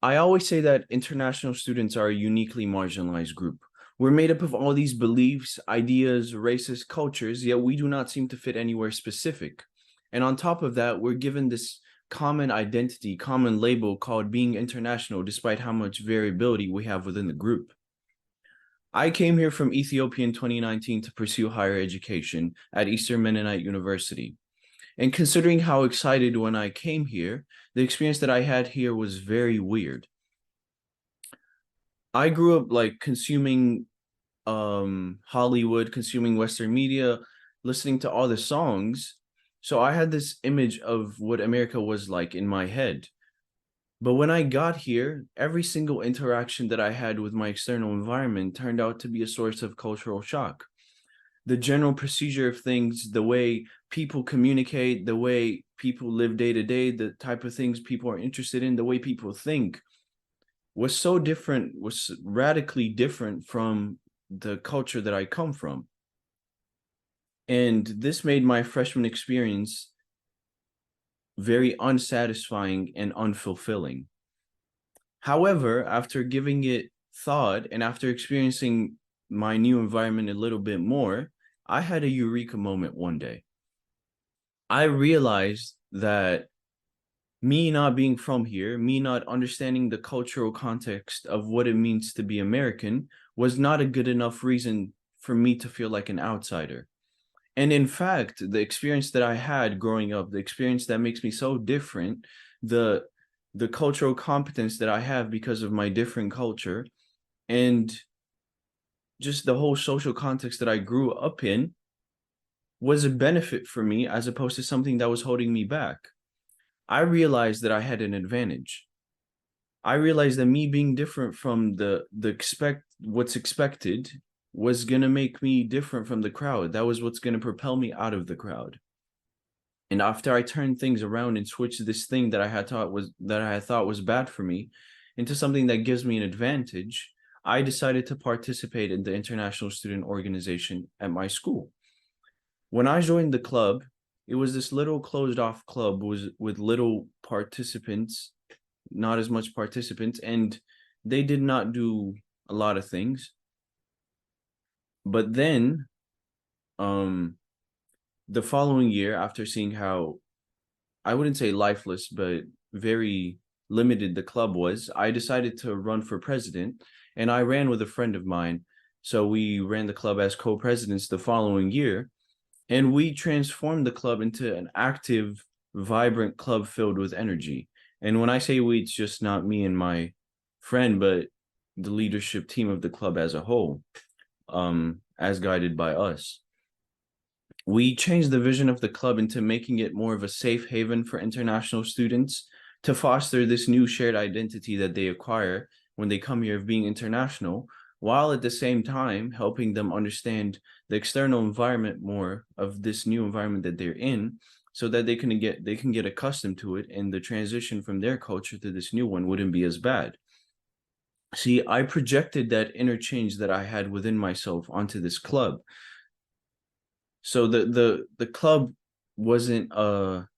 I always say that international students are a uniquely marginalized group. We're made up of all these beliefs, ideas, races, cultures, yet we do not seem to fit anywhere specific. And on top of that, we're given this common identity, common label called being international, despite how much variability we have within the group. I came here from Ethiopia in 2019 to pursue higher education at Eastern Mennonite University. And considering how excited when I came here, the experience that I had here was very weird. I grew up like consuming Hollywood, consuming Western media, listening to all the songs. So I had this image of what America was like in my head. But when I got here, every single interaction that I had with my external environment turned out to be a source of cultural shock. The general procedure of things, the way people communicate, the way people live day to day, the type of things people are interested in, the way people think was so different, was radically different from the culture that I come from. And this made my freshman experience very unsatisfying and unfulfilling. However, after giving it thought and after experiencing my new environment a little bit more, I had a eureka moment one day. I realized that me not being from here, me not understanding the cultural context of what it means to be American, was not a good enough reason for me to feel like an outsider. And in fact, the experience that I had growing up, the experience that makes me so different, the the cultural competence that I have because of my different culture, and just the whole social context that I grew up in was a benefit for me as opposed to something that was holding me back. I realized that I had an advantage. I realized that me being different from the expect what's expected was gonna make me different from the crowd. That was what's gonna propel me out of the crowd. And after I turned things around and switched this thing that I had thought was bad for me into something that gives me an advantage, I decided to participate in the international student organization at my school. When I joined the club, it was this little closed off club was with little participants, not as much participants, and they did not do a lot of things. But then the following year, after seeing how I wouldn't say lifeless, but very limited the club was, I decided to run for president, and I ran with a friend of mine. So we ran the club as co-presidents the following year, and we transformed the club into an active, vibrant club filled with energy. And when I say we, it's just not me and my friend, but the leadership team of the club as a whole, as guided by us. We changed the vision of the club into making it more of a safe haven for international students to foster this new shared identity that they acquire when they come here of being international, while at the same time helping them understand the external environment more of this new environment that they're in, so that they can get accustomed to it, and the transition from their culture to this new one wouldn't be as bad. See, I projected that inner change that I had within myself onto this club. So the club wasn't a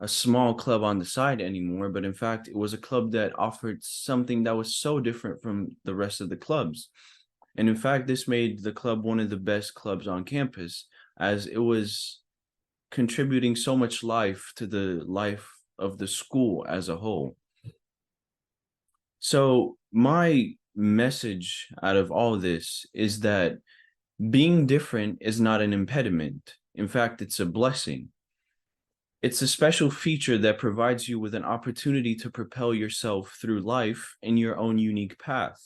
small club on the side anymore, but in fact, it was a club that offered something that was so different from the rest of the clubs. And in fact, this made the club one of the best clubs on campus, as it was contributing so much life to the life of the school as a whole. So my message out of all this is that being different is not an impediment. In fact, it's a blessing. It's a special feature that provides you with an opportunity to propel yourself through life in your own unique path.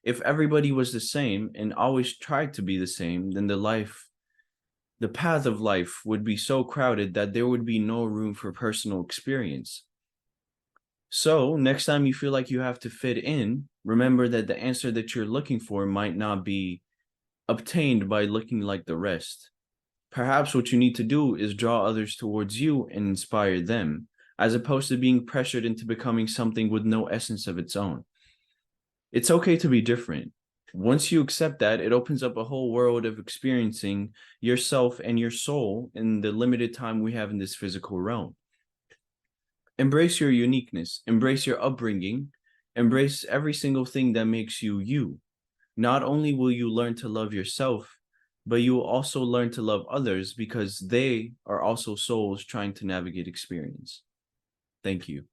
If everybody was the same and always tried to be the same, then the path of life would be so crowded that there would be no room for personal experience. So, next time you feel like you have to fit in, remember that the answer that you're looking for might not be obtained by looking like the rest. Perhaps what you need to do is draw others towards you and inspire them, as opposed to being pressured into becoming something with no essence of its own. It's okay to be different. Once you accept that, it opens up a whole world of experiencing yourself and your soul in the limited time we have in this physical realm. Embrace your uniqueness, embrace your upbringing, Embrace every single thing that makes you you. Not only will you learn to love yourself, but you will also learn to love others because they are also souls trying to navigate experience. Thank you.